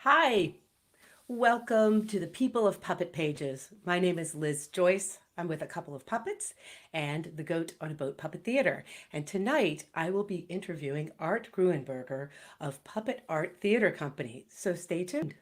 Hi, welcome to the People of Puppet Pages. My name is Liz Joyce. I'm with a couple of puppets and the Goat on a Boat Puppet Theater. And tonight I will be interviewing Art Gruenberger of Puppet Art Theater Company. So stay tuned.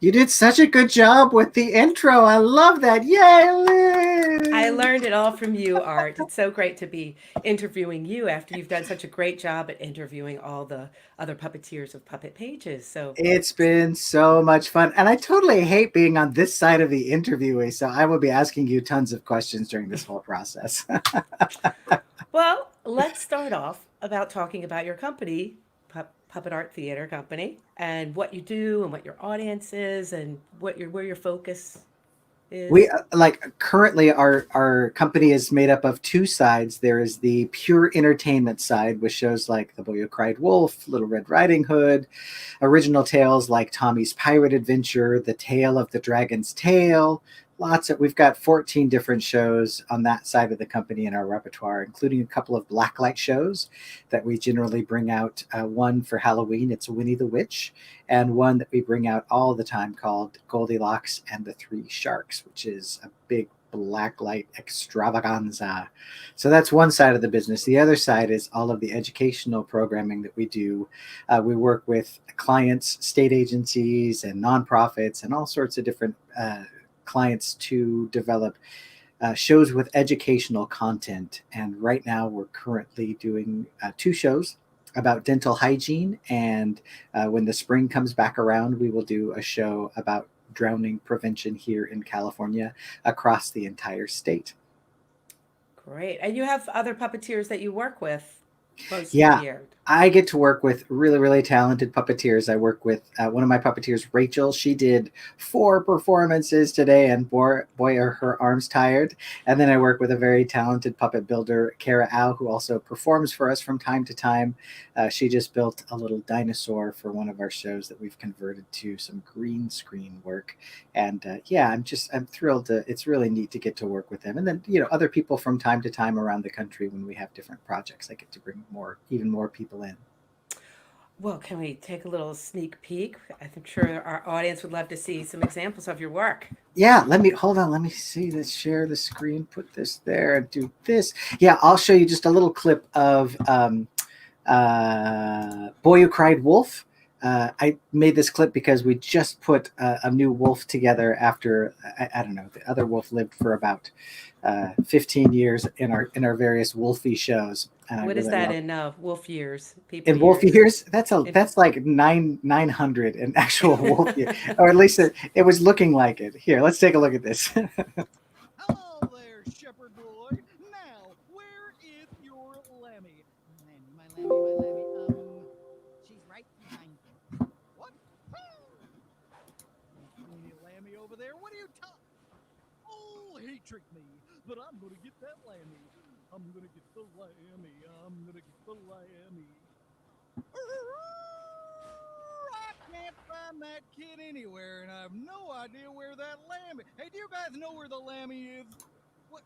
You did such a good job with the intro. I love that. Yay, I Liz! learned it all from you, Art. It's so great to be interviewing you after you've done such a great job at interviewing all the other puppeteers of Puppet Pages. So It's been so much fun. And I totally hate being on this side of the interviewee. So I will be asking you tons of questions during this whole process. well, let's start off about talking about your company, Puppet Art Theater Company, and what you do and what your audience is and where your focus We is. like currently our company is made up of two sides. There is the pure entertainment side, with shows like The Boy Who Cried Wolf, Little Red Riding Hood, original tales like Tommy's Pirate Adventure, The Tale of the Dragon's Tail. We've got 14 different shows on that side of the company in our repertoire, including a couple of blacklight shows that we generally bring out. One for Halloween, it's Winnie the Witch, and one that we bring out all the time called Goldilocks and the Three Sharks, which is a big blacklight extravaganza. So that's one side of the business. The other side is all of the educational programming that we do. We work with clients, state agencies, and nonprofits, and all sorts of different clients to develop shows with educational content. And right now, we're currently doing two shows about dental hygiene. And when the spring comes back around, we will do a show about drowning prevention here in California across the entire state. Great. And you have other puppeteers that you work with most of the Yeah, year. I get to work with really, really talented puppeteers. I work with one of my puppeteers, Rachel. She did 4 performances today, and boy, are her arms tired. And then I work with a very talented puppet builder, Kara Au, who also performs for us from time to time. She just built a little dinosaur for one of our shows that we've converted to some green screen work. And yeah, I'm thrilled to. It's really neat to get to work with them. And then other people from time to time around the country when we have different projects. I get to bring even more people in. Well, can we take a little sneak peek? I'm sure our audience would love to see some examples of your work. Yeah, let me hold on. Let me see this. Share the screen. Put this there and do this. Yeah, I'll show you just a little clip of Boy Who Cried Wolf. I made this clip because we just put a new wolf together after I don't know, the other wolf lived for about 15 years in our various wolfie shows, and I What is really that love. in wolf years, people In wolf years? years, In that's like 900 in actual wolf year, or at least it was looking like it. Here, let's take a look at this. Hello there, shepherd boy. Now, where is your Lammy? My Lammy. She's right behind you. What? Skinny Lammy over there. What are you talking? Oh, he tricked me. But I'm gonna get that Lammy. I'm gonna get the Lammy. I'm gonna get the Lammy. I can't find that kid anywhere, and I have no idea where that lamb is. Hey, do you guys know where the lammy is? What?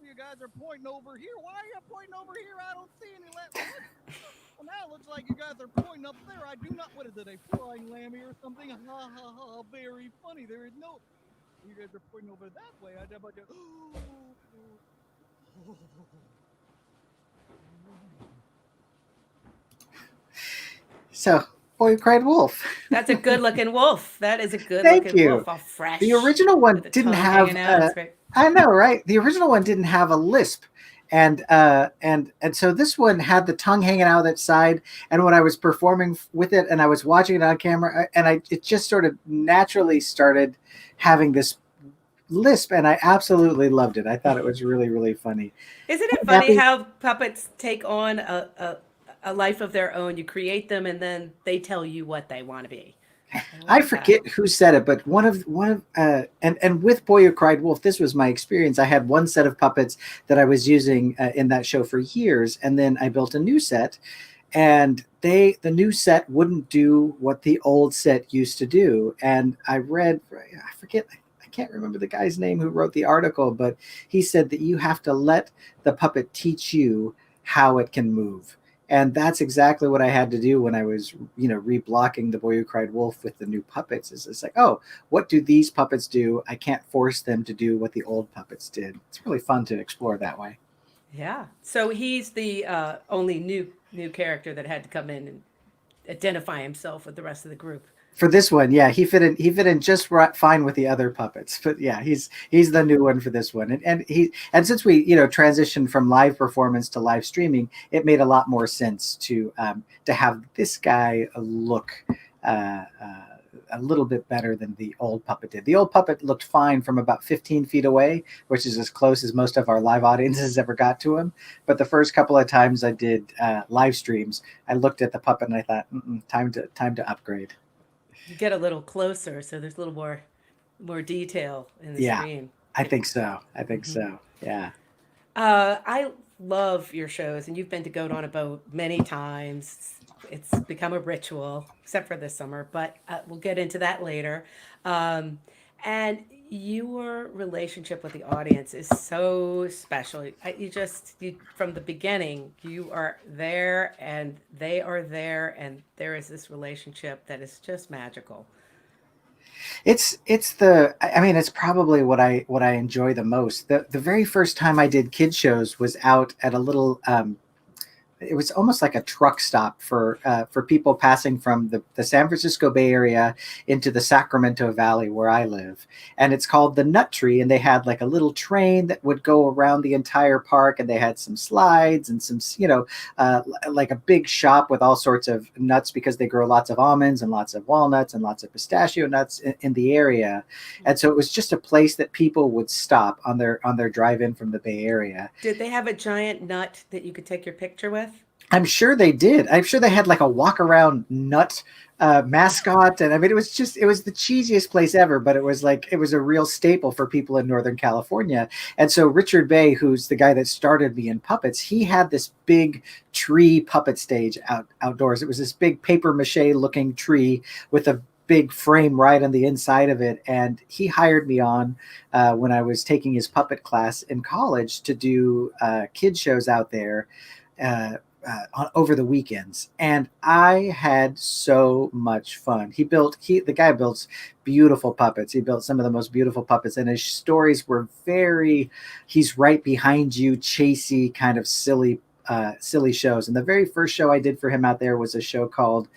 You guys are pointing over here. Why are you pointing over here? I don't see any lamb. What? Well, now it looks like you guys are pointing up there. I do not. What is it? A flying lammy or something? Ha ha ha! Very funny. There is no. You guys are pointing over that way. I about to. So, Boy Who Cried Wolf. That's a good looking wolf. That is a good Thank looking you. wolf. All The fresh original with one the didn't tongue have. hanging out. It's great. I know, right? The original one didn't have a lisp, and so this one had the tongue hanging out of its side. And when I was performing with it, and I was watching it on camera, it just sort of naturally started having this lisp, and I absolutely loved it. I thought it was really, really funny. Isn't it funny Happy. how puppets take on a life of their own? You create them and then they tell you what they want to be. I I love that. forget who said it, but and with Boy Who Cried Wolf, this was my experience. I had one set of puppets that I was using in that show for years, and then I built a new set, and the new set wouldn't do what the old set used to do. And I read, I forget, I can't remember the guy's name who wrote the article, but he said that you have to let the puppet teach you how it can move. And that's exactly what I had to do when I was, reblocking The Boy Who Cried Wolf with the new puppets. Is it's like, oh, what do these puppets do? I can't force them to do what the old puppets did. It's really fun to explore that way. Yeah. So he's the only new character that had to come in and identify himself with the rest of the group. For this one, yeah, he fit in. He fit in just fine with the other puppets. But yeah, he's the new one for this one. And since we transitioned from live performance to live streaming, it made a lot more sense to have this guy look a little bit better than the old puppet did. The old puppet looked fine from about 15 feet away, which is as close as most of our live audiences ever got to him. But the first couple of times I did live streams, I looked at the puppet and I thought, time to upgrade. You get a little closer, so there's a little more detail in the screen. I think so. Yeah. I love your shows, and you've been to Goat on a Boat many times. It's become a ritual, except for this summer, but we'll get into that later. And your relationship with the audience is so special. You from the beginning, you are there and they are there, and there is this relationship that is just magical. It's probably what I enjoy the most. The very first time I did kid shows was out at a little it was almost like a truck stop for people passing from the San Francisco Bay Area into the Sacramento Valley where I live. And it's called the Nut Tree. And they had like a little train that would go around the entire park. And they had some slides and some, like a big shop with all sorts of nuts because they grow lots of almonds and lots of walnuts and lots of pistachio nuts in the area. And so it was just a place that people would stop on their drive in from the Bay Area. Did they have a giant nut that you could take your picture with? I'm sure they did. I'm sure they had like a walk around nut mascot. And I mean, it was the cheesiest place ever, but it was a real staple for people in Northern California. And so Richard Bay, who's the guy that started me in puppets, he had this big tree puppet stage outdoors. It was this big paper mache looking tree with a big frame right on the inside of it. And he hired me on when I was taking his puppet class in college to do kid shows out there. Over the weekends, and I had so much fun. The guy builds beautiful puppets. He built some of the most beautiful puppets, and his stories were he's right behind you, chasey, kind of silly shows. And the very first show I did for him out there was a show called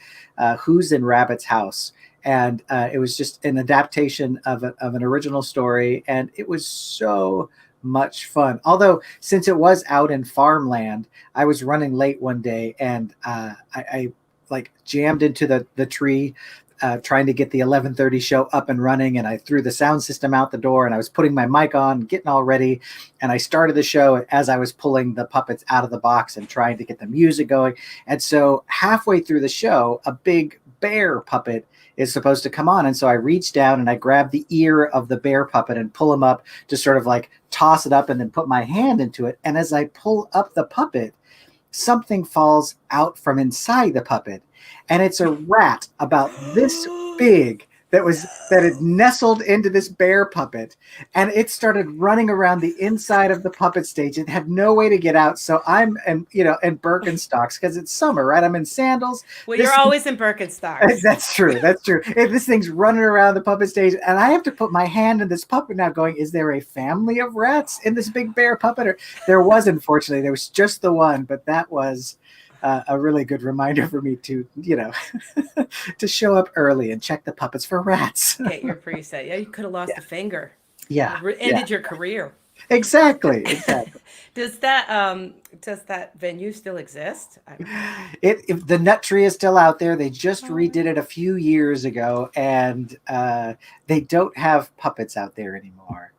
Who's in Rabbit's House. And it was just an adaptation of an original story, and it was so much fun. Although, since it was out in farmland, I was running late one day, and I like jammed into the tree trying to get the 11:30 show up and running, and I threw the sound system out the door, and I was putting my mic on, getting all ready, and I started the show as I was pulling the puppets out of the box and trying to get the music going. And so halfway through the show, a big bear puppet is supposed to come on. And so I reach down and I grab the ear of the bear puppet and pull him up to sort of like toss it up and then put my hand into it. And as I pull up the puppet, something falls out from inside the puppet. And it's a rat about this big that had nestled into this bear puppet, and it started running around the inside of the puppet stage. It had no way to get out. So I'm in Birkenstocks because it's summer, right? I'm in sandals. Well, you're always in Birkenstocks. That's true. This thing's running around the puppet stage, and I have to put my hand in this puppet now going, is there a family of rats in this big bear puppet? Or there was, unfortunately, there was just the one, but that was a really good reminder for me to, to show up early and check the puppets for rats. Get your preset. Yeah, you could have lost a finger. Yeah. Ended your career. Exactly. Does that venue still exist? If the Nut Tree is still out there. They just redid it a few years ago, and they don't have puppets out there anymore.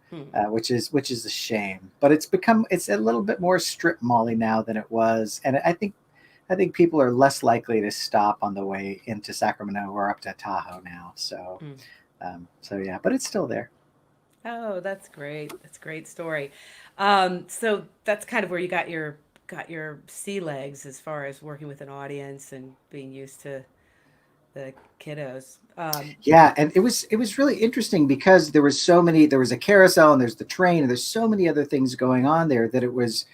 Which is a shame. But it's a little bit more strip mall-y now than it was, and I think people are less likely to stop on the way into Sacramento or up to Tahoe now. So, yeah, but it's still there. Oh, that's great. That's a great story. So that's kind of where you got your sea legs as far as working with an audience and being used to the kiddos. Yeah, and it was really interesting because there was so many. There was a carousel, and there's the train, and there's so many other things going on there that it was.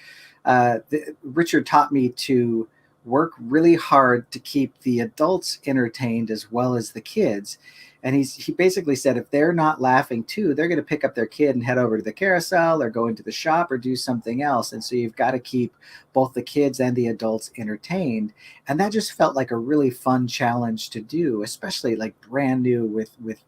Richard taught me to work really hard to keep the adults entertained as well as the kids. And he basically said if they're not laughing too, they're going to pick up their kid and head over to the carousel or go into the shop or do something else. And so you've got to keep both the kids and the adults entertained. And that just felt like a really fun challenge to do, especially like brand new with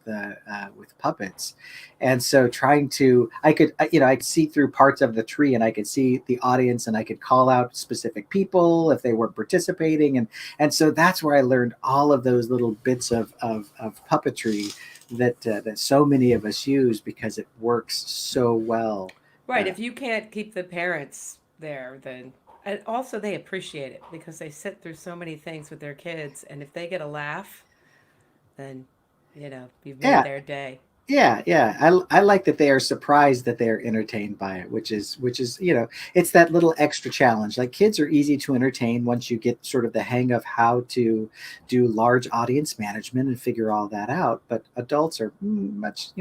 puppets. And so trying to, I could see through parts of the tree and I could see the audience and I could call out specific people if they weren't participating. And so that's where I learned all of those little bits of puppetry that so many of us use because it works so well. Right. Uh, If you can't keep the parents there, then and also they appreciate it because they sit through so many things with their kids, and if they get a laugh, then you've made yeah, their day. yeah. I like that they are surprised that they are entertained by it, which is it's that little extra challenge. Like kids are easy to entertain once you get sort of the hang of how to do large audience management and figure all that out. But adults are much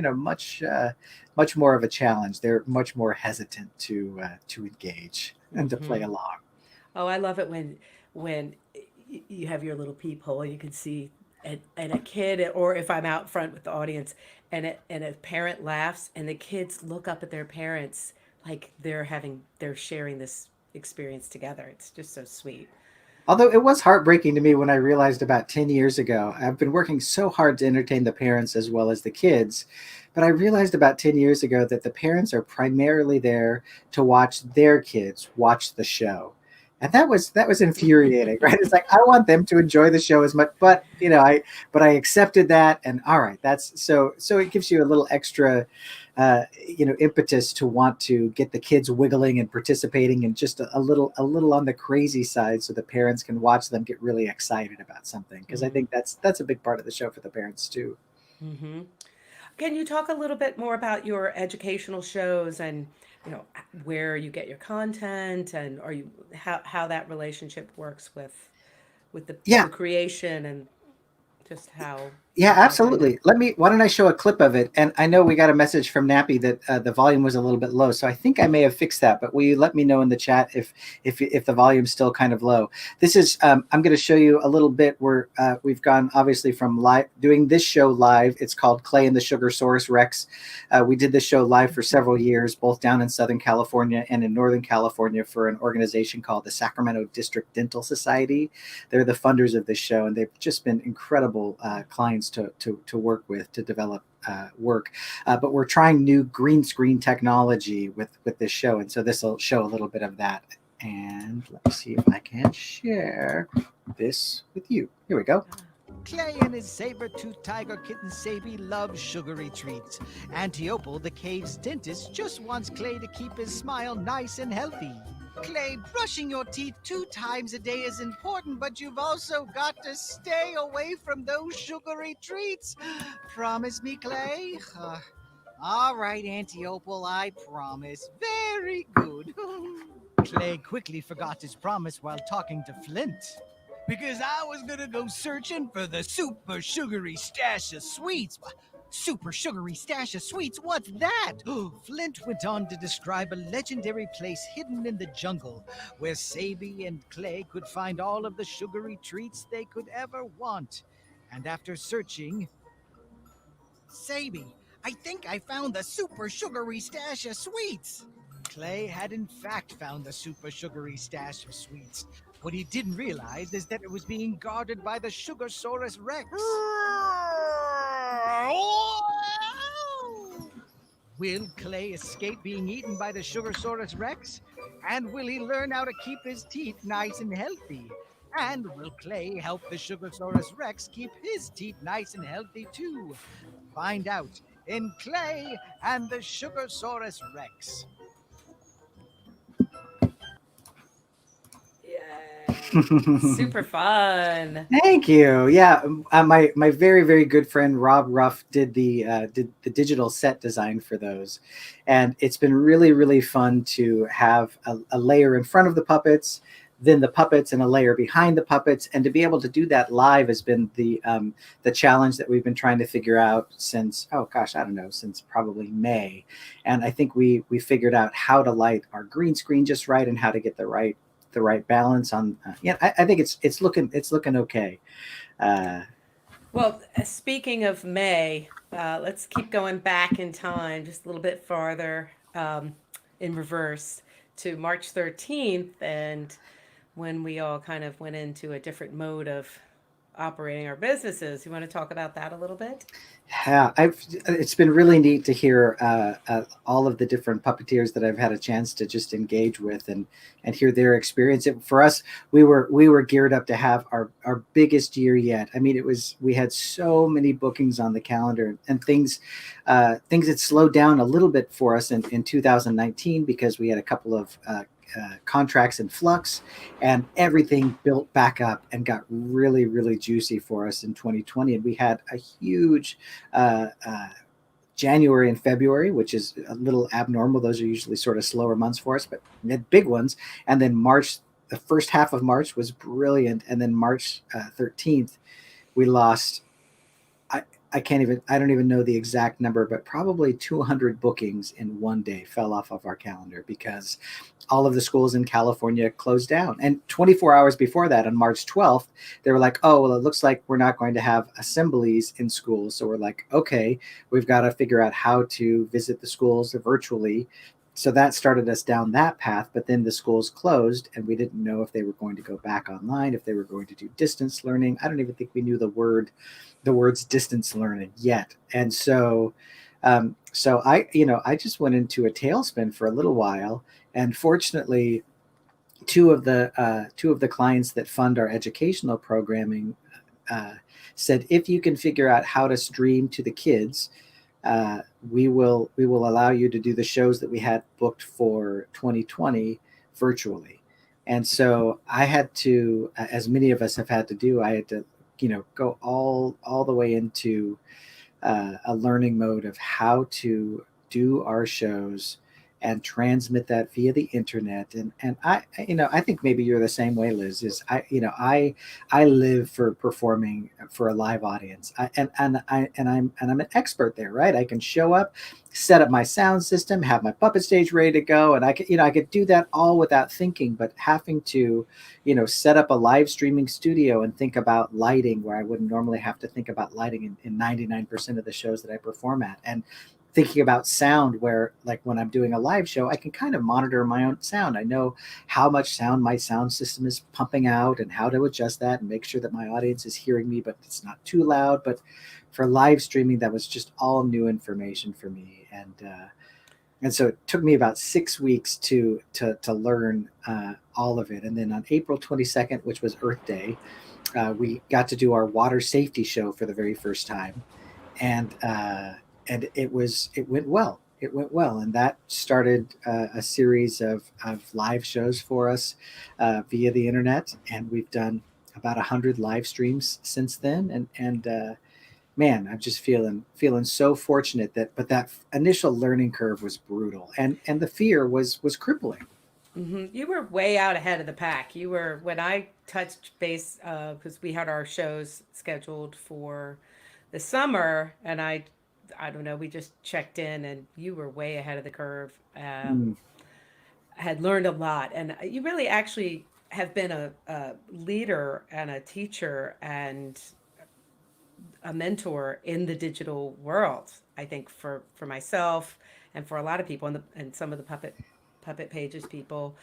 more of a challenge. They're much more hesitant to engage and to play Hmm. along. Oh, I love it when you have your little peephole, you can see and a kid, or if I'm out front with the audience, and a parent laughs, and the kids look up at their parents like they're sharing this experience together. It's just so sweet. Although it was heartbreaking to me when I realized about 10 years ago, I've been working so hard to entertain the parents as well as the kids. But I realized about 10 years ago that the parents are primarily there to watch their kids watch the show. And that was infuriating, right? It's like I want them to enjoy the show as much, but I accepted that, and all right, so it gives you a little extra impetus to want to get the kids wiggling and participating and just a little on the crazy side so the parents can watch them get really excited about something because I Mm, think that's a big part of the show for the parents too. hmm. Can you talk a little bit more about your educational shows and where you get your content, and are you how that relationship works with the Yeah, creation, and just how yeah, you can find that? absolutely. Why don't I show a clip of it? And I know we got a message from Nappy that the volume was a little bit low, so I think I may have fixed that. But will you let me know in the chat if the volume's still kind of low? This is I'm going to show you a little bit where we've gone obviously from live doing this show live. It's called Clay and the Sugarsaurus Rex. We did this show live for several years, both down in Southern California and in Northern California for an organization called the Sacramento District Dental Society. They're the funders of this show, and they've just been incredible clients to work with to develop work. But we're trying new green screen technology with this show, and so this will show a little bit of that. And let me see if I can share this with you. Here we go. Ah. Clay and his saber-toothed tiger kitten Sabi love sugary treats. Antiople, the cave's dentist, just wants Clay to keep his smile nice and healthy. Clay, brushing your teeth 2 times a day is important, but you've also got to stay away from those sugary treats. Promise me, Clay? All right, Antiople, I promise. Very good. Clay quickly forgot his promise while talking to Flint. Because I was gonna go searching for the super sugary stash of sweets. Super sugary stash of sweets? What's that? Flint went on to describe a legendary place hidden in the jungle where Sabi and Clay could find all of the sugary treats they could ever want. And after searching, Sabi, I think I found the super sugary stash of sweets. Clay had in fact found the super sugary stash of sweets. What he didn't realize is that it was being guarded by the Sugarsaurus Rex. Will Clay escape being eaten by the Sugarsaurus Rex? And will he learn how to keep his teeth nice and healthy? And will Clay help the Sugarsaurus Rex keep his teeth nice and healthy too? Find out in Clay and the Sugarsaurus Rex. Yay! Super fun. Thank you. Yeah, my very very good friend Rob Ruff did the digital set design for those, and it's been really really fun to have a layer in front of the puppets, then the puppets and a layer behind the puppets. And to be able to do that live has been the challenge that we've been trying to figure out since, oh gosh, I don't know, since probably May. And I think we figured out how to light our green screen just right and how to get the right balance on. I think it's looking okay. Well, speaking of May, let's keep going back in time just a little bit farther in reverse to March 13th, and when we all kind of went into a different mode of operating our businesses. You want to talk about that a little bit? Yeah, it's been really neat to hear all of the different puppeteers that I've had a chance to just engage with and hear their experience. For us, we were geared up to have our biggest year yet. I mean, we had so many bookings on the calendar, and things had slowed down a little bit for us in 2019 because we had a couple of contracts in flux, and everything built back up and got really, really juicy for us in 2020. And we had a huge January and February, which is a little abnormal. Those are usually sort of slower months for us, but we had big ones. And then March, the first half of March was brilliant. And then March 13th, we lost, I don't even know the exact number, but probably 200 bookings in one day fell off of our calendar because all of the schools in California closed down. And 24 hours before that, on March 12th, they were like, oh, well, it looks like we're not going to have assemblies in schools. So we're like, okay, we've got to figure out how to visit the schools virtually. So that started us down that path, but then the schools closed and we didn't know if they were going to go back online, if they were going to do distance learning. I don't even think we knew the words distance learning yet. And so I just went into a tailspin for a little while. And fortunately, two of the clients that fund our educational programming said, if you can figure out how to stream to the kids, we will allow you to do the shows that we had booked for 2020 virtually. And so I had to, as many of us have had to do, I had to, go all the way into a learning mode of how to do our shows and transmit that via the internet. And I think maybe you're the same way, Liz. Is I live for performing for a live audience. I'm an expert there, right? I can show up, set up my sound system, have my puppet stage ready to go, and I could do that all without thinking. But having to, set up a live streaming studio and think about lighting where I wouldn't normally have to think about lighting in 99% of the shows that I perform at, and thinking about sound where, like, when I'm doing a live show, I can kind of monitor my own sound. I know how much sound my sound system is pumping out and how to adjust that and make sure that my audience is hearing me, but it's not too loud. But for live streaming, that was just all new information for me. And so it took me about 6 weeks to learn all of it. And then on April 22nd, which was Earth Day, we got to do our water safety show for the very first time. And it went well. It went well, and that started a series of live shows for us via the internet, and we've done about 100 live streams since then. And man, I'm just feeling so fortunate but that initial learning curve was brutal, and the fear was crippling. Mm-hmm. You were way out ahead of the pack. You were, when I touched base, because we had our shows scheduled for the summer, and I don't know, we just checked in, and you were way ahead of the curve. Had learned a lot, and you really actually have been a leader and a teacher and a mentor in the digital world. I think for myself and for a lot of people, and some of the puppet pages people.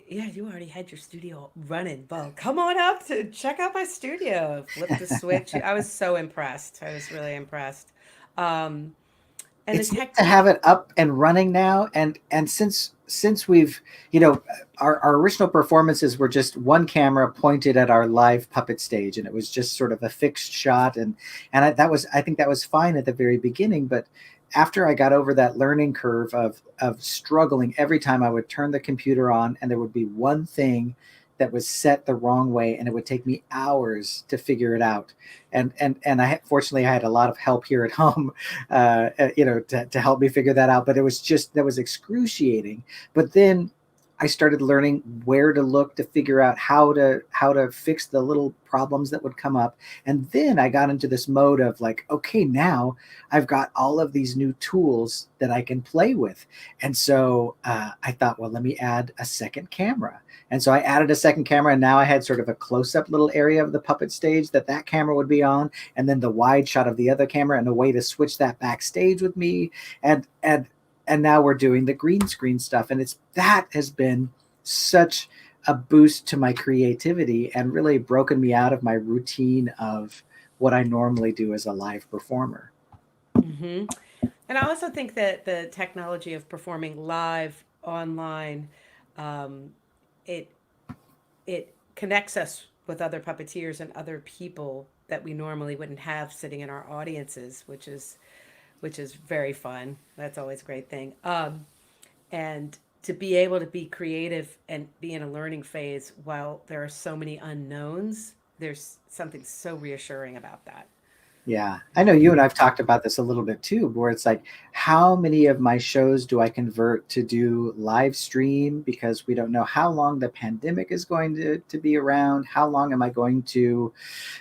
Yeah, you already had your studio running. Well, come on up to check out my studio. Flip the switch. I was so impressed. I was really impressed. And It's nice to have it up and running now, and since we've, our original performances were just one camera pointed at our live puppet stage, and it was just sort of a fixed shot, and I think that was fine at the very beginning. But after I got over that learning curve of struggling every time I would turn the computer on and there would be one thing that was set the wrong way, and it would take me hours to figure it out. And fortunately I had a lot of help here at home, to help me figure that out. But that was excruciating. But then I started learning where to look to figure out how to fix the little problems that would come up. And then I got into this mode of like, okay, now I've got all of these new tools that I can play with. And so I thought, well, let me add a second camera. And so I added a second camera, and now I had sort of a close-up little area of the puppet stage that camera would be on, and then the wide shot of the other camera, and a way to switch that backstage with me. And now we're doing the green screen stuff, and that has been such a boost to my creativity and really broken me out of my routine of what I normally do as a live performer. Hmm. And I also think that the technology of performing live online, um, it it connects us with other puppeteers and other people that we normally wouldn't have sitting in our audiences, which is very fun. That's always a great thing. And to be able to be creative and be in a learning phase while there are so many unknowns, there's something so reassuring about that. Yeah, I know you and I've talked about this a little bit too, where it's like, how many of my shows do I convert to do live stream because we don't know how long the pandemic is going to be around? How long am I going to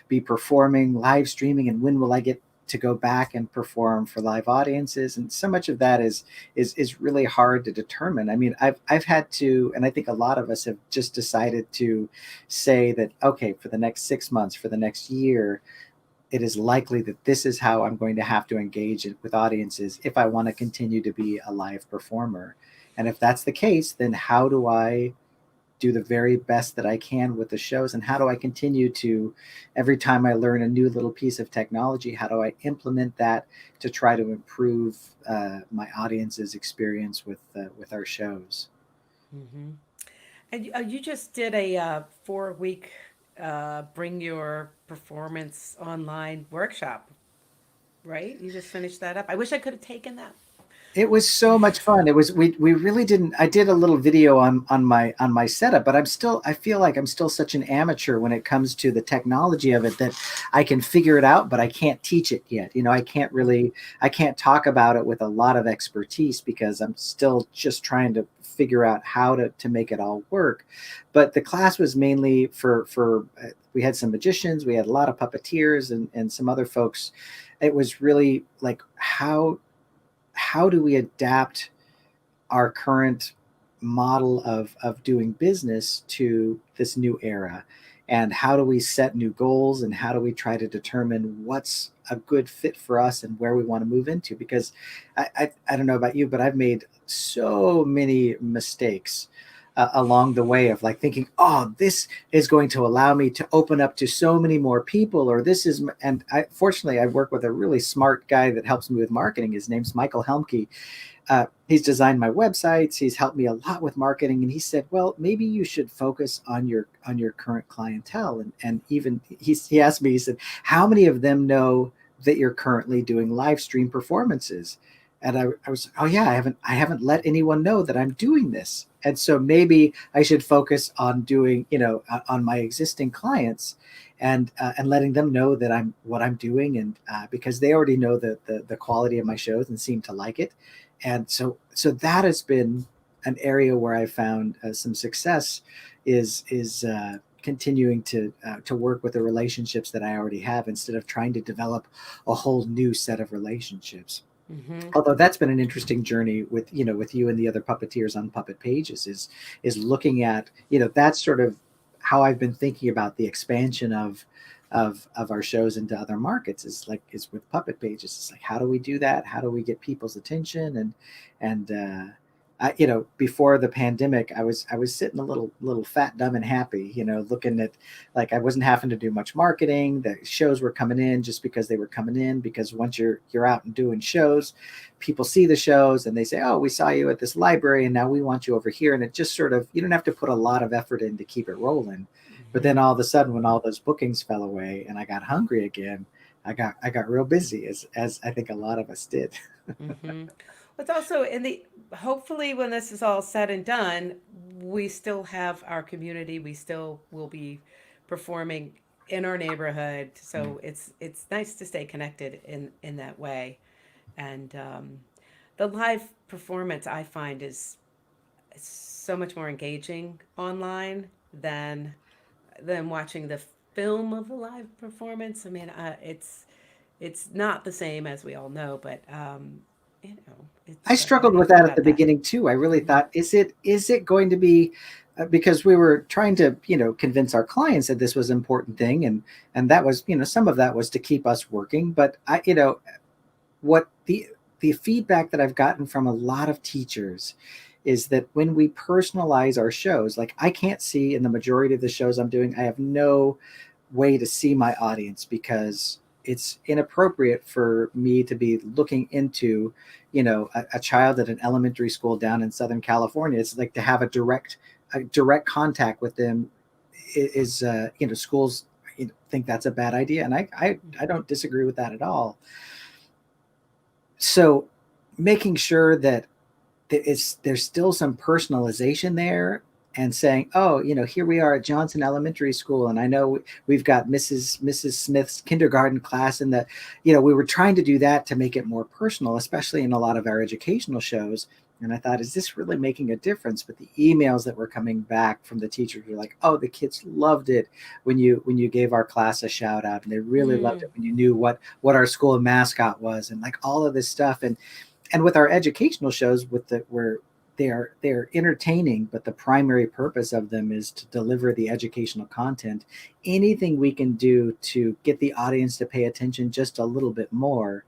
be performing live streaming, and when will I get to go back and perform for live audiences? And so much of that is really hard to determine. I mean, I've had to, and I think a lot of us have just decided to say that, okay, for the next 6 months, for the next year, it is likely that this is how I'm going to have to engage with audiences if I want to continue to be a live performer. And if that's the case, then how do I do the very best that I can with the shows? And how do I continue to, every time I learn a new little piece of technology, how do I implement that to try to improve my audience's experience with our shows? Hmm. And you just did a 4-week bring your performance online workshop, right? You just finished that up. I wish I could have taken that. It was so much fun. It was we really didn't. I did a little video on my setup, but I feel like I'm still such an amateur when it comes to the technology of it, that I can figure it out, but I can't teach it yet. I can't talk about it with a lot of expertise because I'm still just trying to figure out how to make it all work. But the class was mainly for we had some magicians, we had a lot of puppeteers, and some other folks. It was really like, how do we adapt our current model of doing business to this new era, and how do we set new goals, and how do we try to determine what's a good fit for us and where we want to move into? Because I don't know about you, but I've made so many mistakes along the way of like thinking, oh, this is going to allow me to open up to so many more people, or this is, and fortunately I work with a really smart guy that helps me with marketing. His name's Michael Helmke. He's designed my websites. He's helped me a lot with marketing, and he said, well, maybe you should focus on your current clientele. And even he asked me, he said, how many of them know that you're currently doing live stream performances? And I was, oh yeah, I haven't let anyone know that I'm doing this. And so maybe I should focus on doing, on my existing clients, and letting them know that what I'm doing, and because they already know the quality of my shows and seem to like it. And so that has been an area where I found some success, is continuing to work with the relationships that I already have, instead of trying to develop a whole new set of relationships. Hmm. Although that's been an interesting journey with you and the other puppeteers on Puppet Pages, is looking at, that's sort of how I've been thinking about the expansion of our shows into other markets, is with Puppet Pages. It's like, how do we do that? How do we get people's attention? And before the pandemic, I was sitting a little fat, dumb, and happy, looking at, like, I wasn't having to do much marketing. The shows were coming in just because they were coming in, because once you're out and doing shows, people see the shows and they say, oh, we saw you at this library and now we want you over here. And it just sort of, you don't have to put a lot of effort in to keep it rolling. But then Hmm. all of a sudden, when all those bookings fell away and I got hungry again, I got real busy, as I think a lot of us did. Hmm. It's also in the, hopefully when this is all said and done, we still have our community. We still will be performing in our neighborhood. So it's nice to stay connected in that way. And the live performance, I find, is so much more engaging online than watching the film of a live performance. I mean, it's not the same as we all know, but I it's how do struggled you with feel that at about the that? beginning too. I really Hmm. thought, is it going to be because we were trying to convince our clients that this was an important thing, and that was some of that was to keep us working. But I what the feedback that I've gotten from a lot of teachers is that when we personalize our shows, like I can't see in the majority of the shows I'm doing, I have no way to see my audience because it's inappropriate for me to be looking into a child at an elementary school down in Southern California. It's like to have a direct contact with them is schools think that's a bad idea, and I don't disagree with that at all. So making sure that there's still some personalization there, and saying, oh, here we are at Johnson Elementary School, and I know we've got Mrs. Smith's kindergarten class, and we were trying to do that to make it more personal, especially in a lot of our educational shows. And I thought, is this really making a difference? But the emails that were coming back from the teachers were like, oh, the kids loved it when you gave our class a shout out, and they really loved Mm. it when you knew what our school mascot was, and like all of this stuff. And with our educational shows, with the where they're entertaining, but the primary purpose of them is to deliver the educational content. Anything we can do to get the audience to pay attention just a little bit more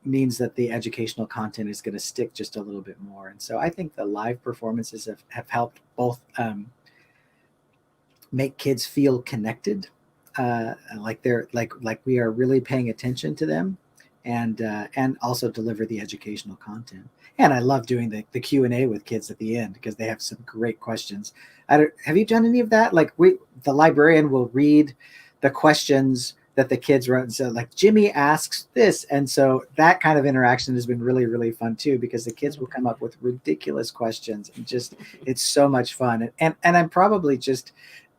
means that the educational content is going to stick just a little bit more. And so I think the live performances have helped both make kids feel connected, like they're like we are really paying attention to them, and also deliver the educational content. And I love doing the Q&A with kids at the end because they have some great questions. Have you done any of that? Like the librarian will read the questions that the kids wrote, and so like Jimmy asks this, and so that kind of interaction has been really, really fun too, because the kids Little will bit, come up with ridiculous questions, and just it's so much fun. And I'm probably just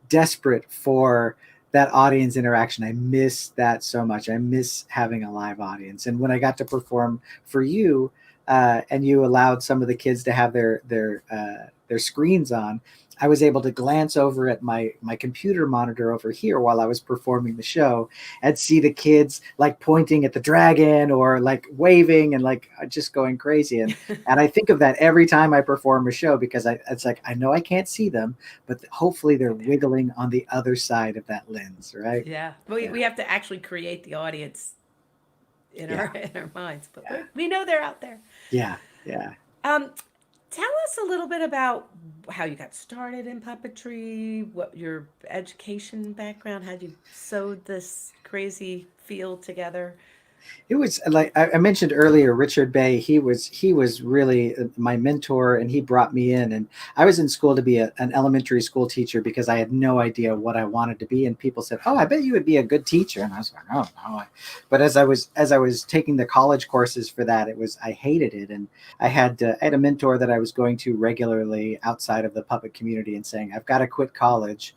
desperate for that audience interaction. I miss that so much. I miss having a live audience. And when I got to perform for you, and you allowed some of the kids to have their screens on, I was able to glance over at my computer monitor over here while I was performing the show, and see the kids like pointing at the dragon or like waving and like just going crazy. yeah. And I think of that every time I perform a show, because it's like I know I can't see them, but hopefully they're They're there. wiggling on the other side of that lens, right? Yeah, Yeah, we have to actually create the audience in our yeah, in our minds, but yeah, we know they're out there. yeah, yeah. Um, Tell us a little bit about how you got started in puppetry, what your education background, how you sewed this crazy field together. It was like I mentioned earlier, Richard Bay. He was really my mentor, and he brought me in. And I was in school to be an elementary school teacher because I had no idea what I wanted to be. And people said, "Oh, I bet you would be a good teacher." And I was like, "Oh no!" But as I was taking the college courses for that, I hated it. And I had a mentor that I was going to regularly outside of the puppet community, and saying, "I've got to quit college."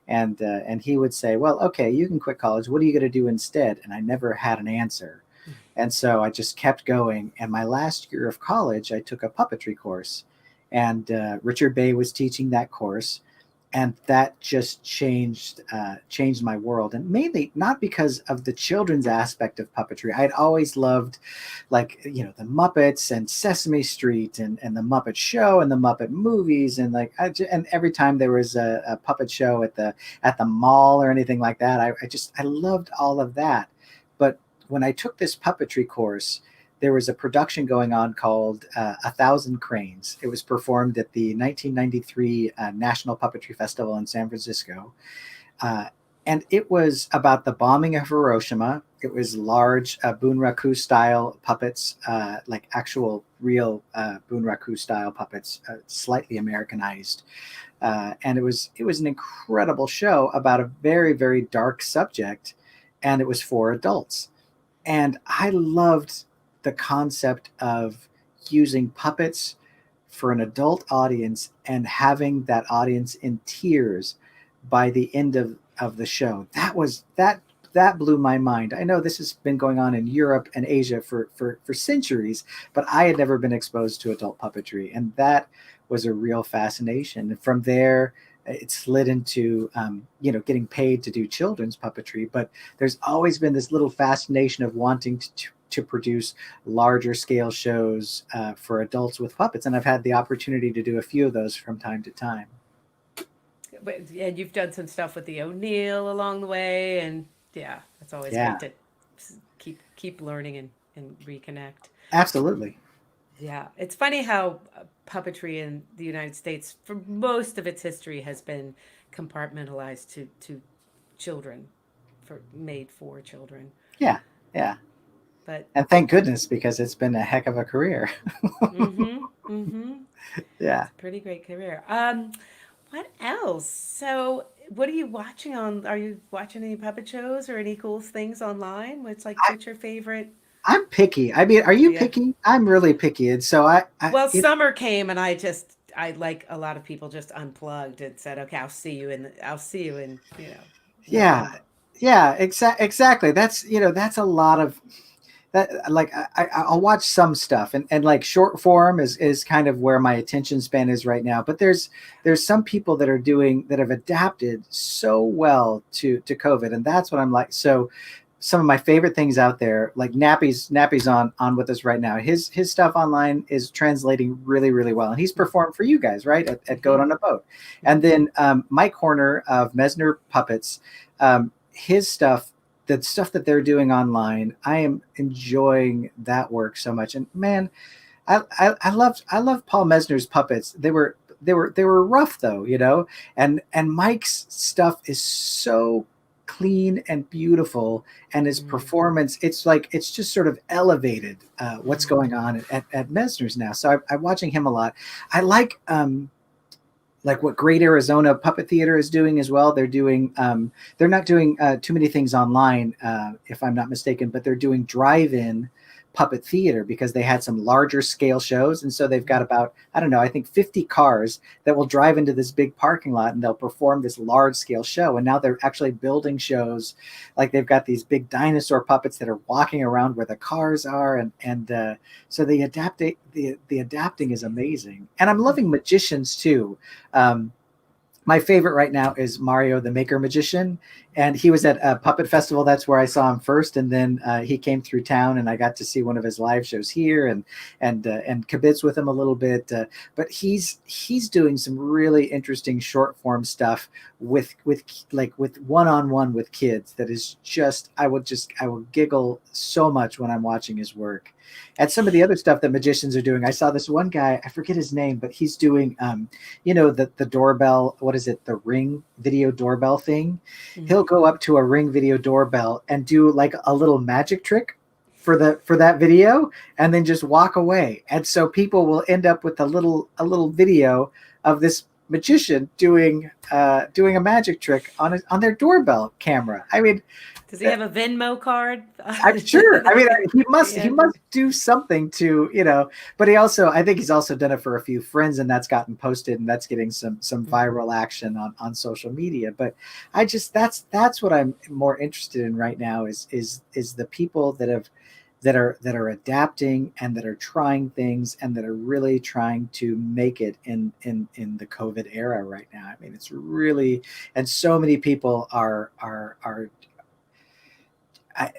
And he would say, well, okay, you can quit college, what are you going to do instead? And I never had an answer. And so I just kept going. And my last year of college, I took a puppetry course, and Richard Bay was teaching that course. And that just changed my world, and mainly not because of the children's aspect of puppetry. I'd always loved, like, the Muppets and Sesame Street, and the Muppet Show and the Muppet movies, and and every time there was a puppet show at the mall or anything like that, I loved all of that. But when I took this puppetry course, there was a production going on called A Thousand Cranes. It was performed at the 1993 National Puppetry Festival in San Francisco. Uh, and it was about the bombing of Hiroshima. It was large Bunraku style puppets, like actual real Bunraku style puppets, slightly Americanized. And it was an incredible show about a very, very dark subject, and it was for adults. And I loved the concept of using puppets for an adult audience, and having that audience in tears by the end of the show. That that blew my mind. I know this has been going on in Europe and Asia for centuries, but I had never been exposed to adult puppetry, and that was a real fascination. And from there, it slid into getting paid to do children's puppetry. But there's always been this little fascination of wanting to produce larger scale shows for adults with puppets, and I've had the opportunity to do a few of those from time to time. And you've done some stuff with the O'Neill along the way, and yeah, it's always Yeah, great to keep learning and reconnect. absolutely. Yeah, it's funny how puppetry in the United States, for most of its history, has been compartmentalized to children, made for children. Yeah, yeah. But And thank goodness, because it's been a heck of a career. mm-hmm, mm-hmm, Yeah. it's a pretty great career. What else? So, what are you watching on? Are you watching any puppet shows or any cool things online? What's your favorite? I'm picky. I mean, are you Yeah. picky? I'm really picky. And so Well, summer came and I like a lot of people just unplugged and said, "Okay, I'll see you in, yeah, November." yeah, exactly. That's a lot of that. Like I'll watch some stuff, and like short form is kind of where my attention span is right now. But there's some people that have adapted so well to COVID, and that's what I'm like. So some of my favorite things out there, like Nappy's on with us right now. His stuff online is translating really, really well, and he's performed for you guys, right, at Goat Hmm. on a Boat. And then Mike Horner of Mesner Puppets, his stuff, the stuff that they're doing online, I am enjoying that work so much. And man, I love Paul Mesner's puppets. They were rough though, and Mike's stuff is so clean and beautiful, and his Mm, performance, it's just sort of elevated what's mm, going on at Mesner's now. So I'm watching him a lot. I like what Great Arizona Puppet Theater is doing as well. They're not doing too many things online, if I'm not mistaken, but they're doing drive-in puppet theater because they had some larger scale shows. And so they've got mm, about, I don't know, I think 50 cars that will drive into this big parking lot and they'll perform this large scale show. And now they're actually building shows. Like they've got these big dinosaur puppets that are walking around where the cars are. And so the adapting is amazing. And I'm loving magicians too. um, my favorite right now is Mario the Maker Magician, and he was at a puppet festival. That's where I saw him first, and then he came through town, and I got to see one of his live shows here, and kibitz with him a little bit. But he's doing some really interesting short form stuff with one on one with kids. That is just I will giggle so much when I'm watching his work. And some of the other stuff that magicians are doing. I saw this one guy, I forget his name, but he's doing the doorbell, what is it, the Ring video doorbell thing. mm. He'll go up to a Ring video doorbell and do like a little magic trick for that video, and then just walk away. And so people will end up with a little video of this magician doing a magic trick on their doorbell camera. I mean, Does he have a Venmo card? I'm sure. I mean, he Yeah. must do something but I think he's also done it for a few friends, and that's gotten posted, and that's getting some Mhm. viral action on social media. But that's what I'm more interested in right now is the people that are adapting and that are trying things and that are really trying to make it in the COVID era right now. I mean, it's really, and so many people are I,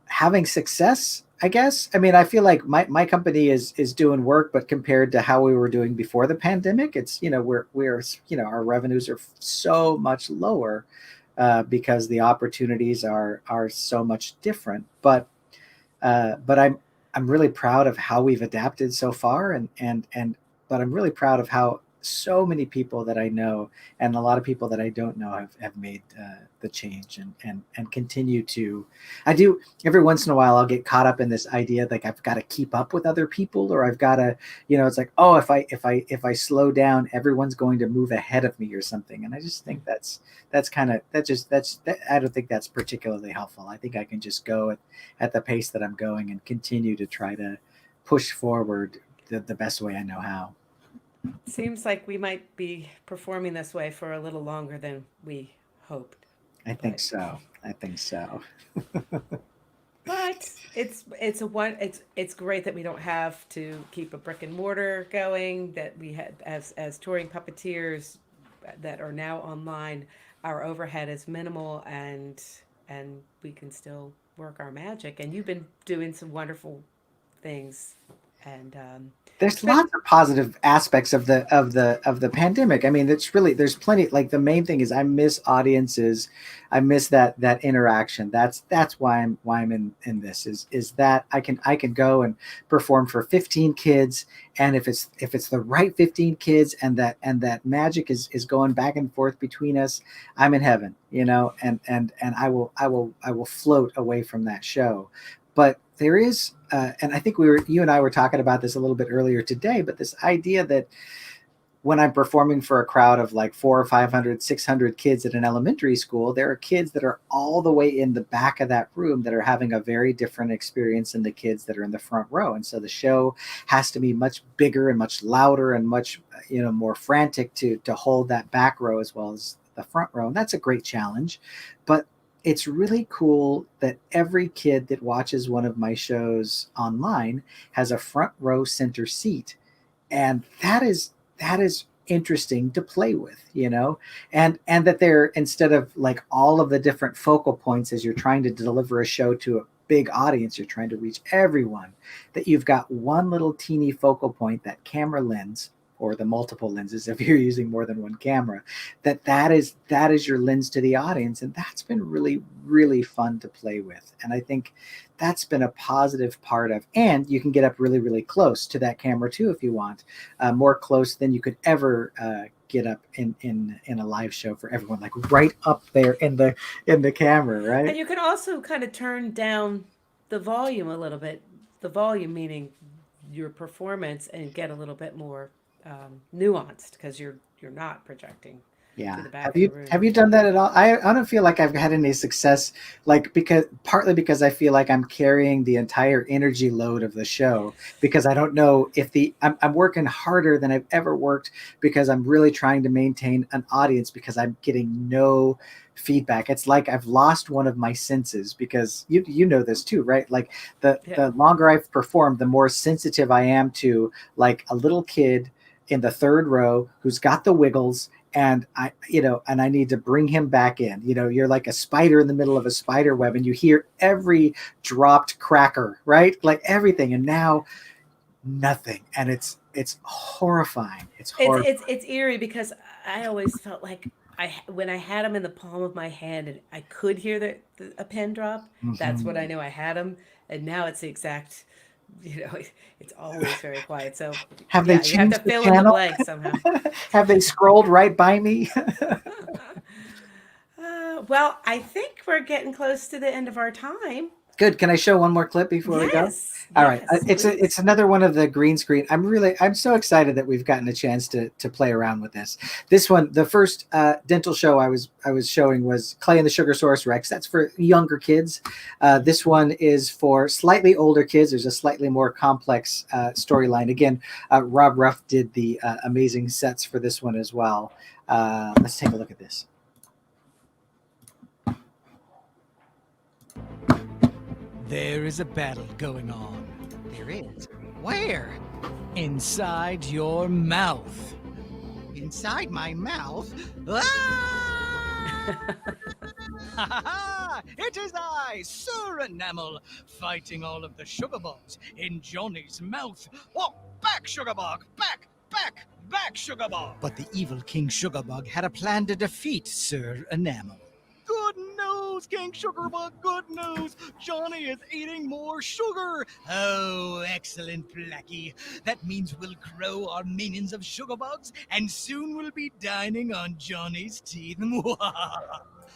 having success, I guess. I mean, I feel like my company is doing work, but compared to how we were doing before the pandemic, it's, we're our revenues are so much lower because the opportunities are so much different. But I'm really proud of how we've adapted so far, and but I'm really proud of how so many people that I know and a lot of people that I don't know have made the change, and continue to. I do every once in a while. I'll get caught up in this idea like I've got to keep up with other people, or I've got to, it's like, oh, if I slow down, everyone's going to move ahead of me or something. And I just think that's kind of I don't think that's particularly helpful. I think I can just go at the pace that I'm going and continue to try to push forward the best way I know how. Seems like we might be performing this way for a little longer than we hoped. I think so. I think so. But it's great that we don't have to keep a brick and mortar going. That we had as touring puppeteers that are now online, our overhead is minimal, and we can still work our magic. And you've been doing some wonderful things, and There's but lots of positive aspects of the pandemic. I mean, it's really there's plenty. Like the main thing is I miss audiences. I miss that interaction. That's why I'm in this is that I can go and perform for 15 kids, and if it's the right 15 kids and that magic is going back and forth between us, I'm in heaven, and I will float away from that show. But there is, and I think you and I were talking about this a little bit earlier today, but this idea that when I'm performing for a crowd of like 400 or 500, 600 kids at an elementary school, there are kids that are all the way in the back of that room that are having a very different experience than the kids that are in the front row. And so the show has to be much bigger and much louder and much, more frantic to hold that back row as well as the front row. And that's a great challenge, but it's really cool that every kid that watches one of my shows online has a front row center seat, and that is interesting to play with, and that they're, instead of like all of the different focal points as you're trying to deliver a show to a big audience, you're trying to reach everyone, that you've got one little teeny focal point, that camera lens, or the multiple lenses if you're using more than one camera, that is your lens to the audience. And that's been really, really fun to play with. And I think that's been a positive part of, and you can get up really, really close to that camera too if you want, more close than you could ever get up in a live show for everyone, like right up there in the camera, and right? you can also kind of turn down the volume a little bit. The volume meaning your performance, and get a little bit more nuanced because you're not projecting to Yeah. the back Have of the you room. have you done that at all? I don't feel like I've had any success, like, because partly because I feel like I'm carrying the entire energy load of the show, because I don't know if I'm working harder than I've ever worked, because I'm really trying to maintain an audience, because I'm getting no feedback. It's like I've lost one of my senses, because you know this too, right? Like the Yeah. the longer I've performed, the more sensitive I am to like a little kid in the third row who's got the wiggles, and I need to bring him back in. You're like a spider in the middle of a spider web, and you hear every dropped cracker, right? Like everything, and now nothing, and it's horrifying. It's It's horrifying. it's it's eerie because I always felt like when I had them in the palm of my hand and I could hear a pin drop, that's when I Mhm. knew I had them. And now it's the exact, it's always very quiet. So Have they yeah, you have to changed the fill in the channel? blanks somehow. Have they scrolled right by me? Well, I think we're getting close to the end of our time. Good. Can I show one more clip before we go? Yes, All right. yes, It's please. another one of the green screen. I'm so excited that we've gotten a chance to play around with this. This one, the first dental show I was showing was Clay and the Sugarsaurus Rex. That's for younger kids. This one is for slightly older kids. There's a slightly more complex storyline. Again, Rob Ruff did the amazing sets for this one as well. Let's take a look at this. There is a battle going on. There is. Where? Inside your mouth. Inside my mouth? Ah! Ha ha ha! It is I, Sir Enamel, fighting all of the sugarbugs in Johnny's mouth. Oh, back, Sugarbug! Back, Sugarbug! But the evil King Sugarbug had a plan to defeat Sir Enamel. Good news, King Sugarbug, good news! Johnny is eating more sugar! Oh, excellent, Blackie. That means we'll grow our minions of sugarbugs, and soon we'll be dining on Johnny's teeth.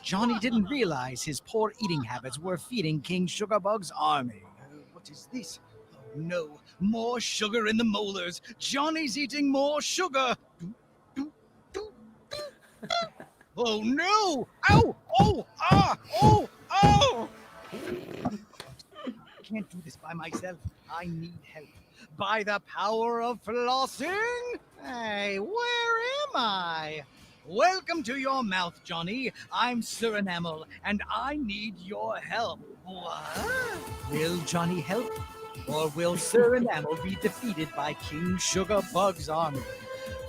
Johnny didn't realize his poor eating habits were feeding King Sugarbug's army. What is this? Oh no, more sugar in the molars! Johnny's eating more sugar! Oh no! Ow! Oh! Ah! Oh! Oh! I can't do this by myself. I need help. By the power of flossing? Hey, where am I? Welcome to your mouth, Johnny. I'm Sir Enamel, and I need your help. What? Will Johnny help? Or will Sir Enamel be defeated by King Sugarbug's army?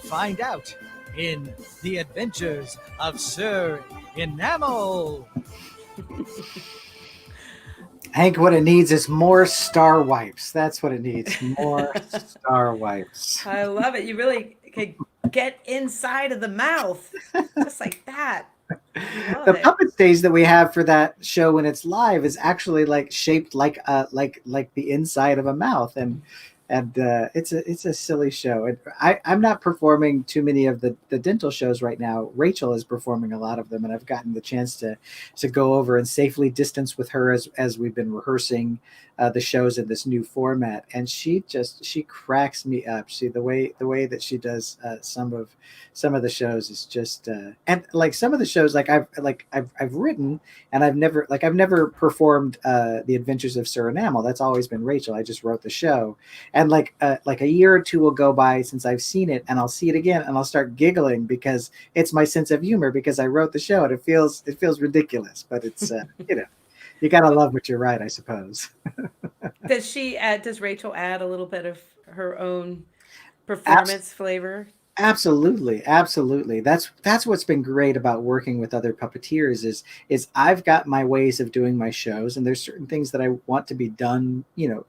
Find out in The Adventures of Sir Enamel. Hank, what it needs is more star wipes. That's what it needs. More star wipes. I love it. You really could get inside of the mouth just like that. Love The it. puppet stage that we have for that show when it's live is actually like shaped like the inside of a mouth, and it's a silly show. And I'm not performing too many of the dental shows right now. Rachel is performing a lot of them, and I've gotten the chance to go over and safely distance with her as we've been rehearsing the shows in this new format. And she cracks me up. The way that she does some of the shows is just and like some of the shows I've written, and I've never performed the Adventures of Sir Enamel. That's always been Rachel. I just wrote the show, and like a year or two will go by since I've seen it, and I'll see it again and I'll start giggling because it's my sense of humor because I wrote the show, and it feels ridiculous, but it's you gotta love what you write, I suppose. Does Rachel add a little bit of her own performance flavor? Absolutely, absolutely. That's what's been great about working with other puppeteers is I've got my ways of doing my shows, and there's certain things that I want to be done,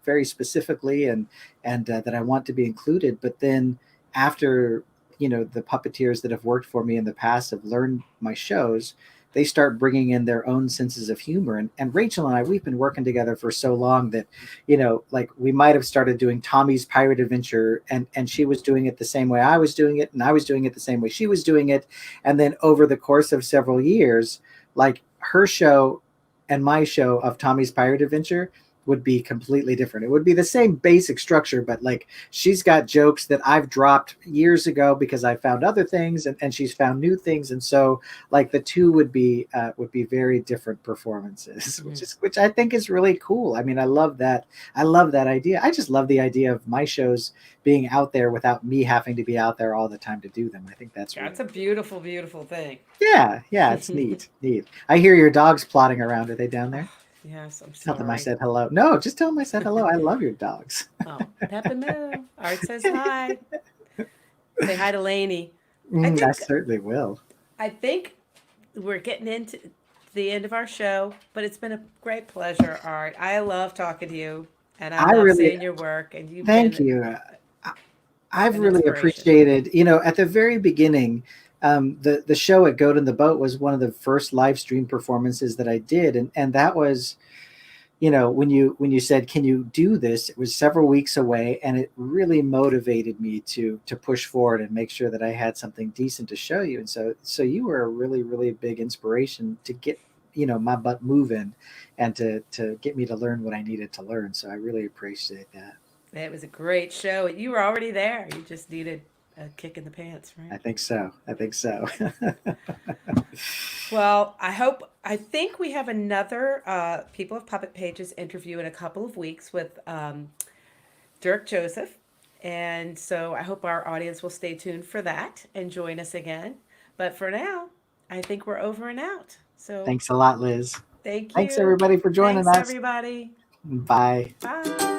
very specifically, and that I want to be included. But then after the puppeteers that have worked for me in the past have learned my shows, they start bringing in their own senses of humor. And Rachel and I, we've been working together for so long that like we might have started doing Tommy's Pirate Adventure, and she was doing it the same way I was doing it, and I was doing it the same way she was doing it. And then over the course of several years, like her show and my show of Tommy's Pirate Adventure would be completely different. It would be the same basic structure, but like she's got jokes that I've dropped years ago because I found other things, and she's found new things. And so like the two would be very different performances, which I think is really cool. I mean, I love that. I love that idea. I just love the idea of my shows being out there without me having to be out there all the time to do them. I think that's That's really a beautiful, beautiful thing. yeah, it's neat. I hear your dogs plotting around. Are they down there? Yes, I'm Tell them I sorry. said hello. No, just tell them I said hello. I love your dogs. Oh, Pep and Moo. Art says hi. Say hi to Lainey. I I think certainly will. I think we're getting into the end of our show, but it's been a great pleasure, Art. I love talking to you, and I I love really seeing your work, and you've thank been you. I've an really inspiration. appreciated, at the very beginning, the show at Goat in the Boat was one of the first live stream performances that I did, and that was, when you said, "Can you do this?" It was several weeks away, and it really motivated me to push forward and make sure that I had something decent to show you. And so you were a really really big inspiration to get my butt moving, and to get me to learn what I needed to learn. So I really appreciate that. It was a great show. You were already there. You just needed a kick in the pants, right? I think so. I think so. Well, I think we have another People of Puppet Pages interview in a couple of weeks with Dirk Joseph. And so I hope our audience will stay tuned for that and join us again. But for now, I think we're over and out. So Thanks a lot, Liz. thank Thanks you. everybody for joining Thanks, us. everybody. Bye. Bye.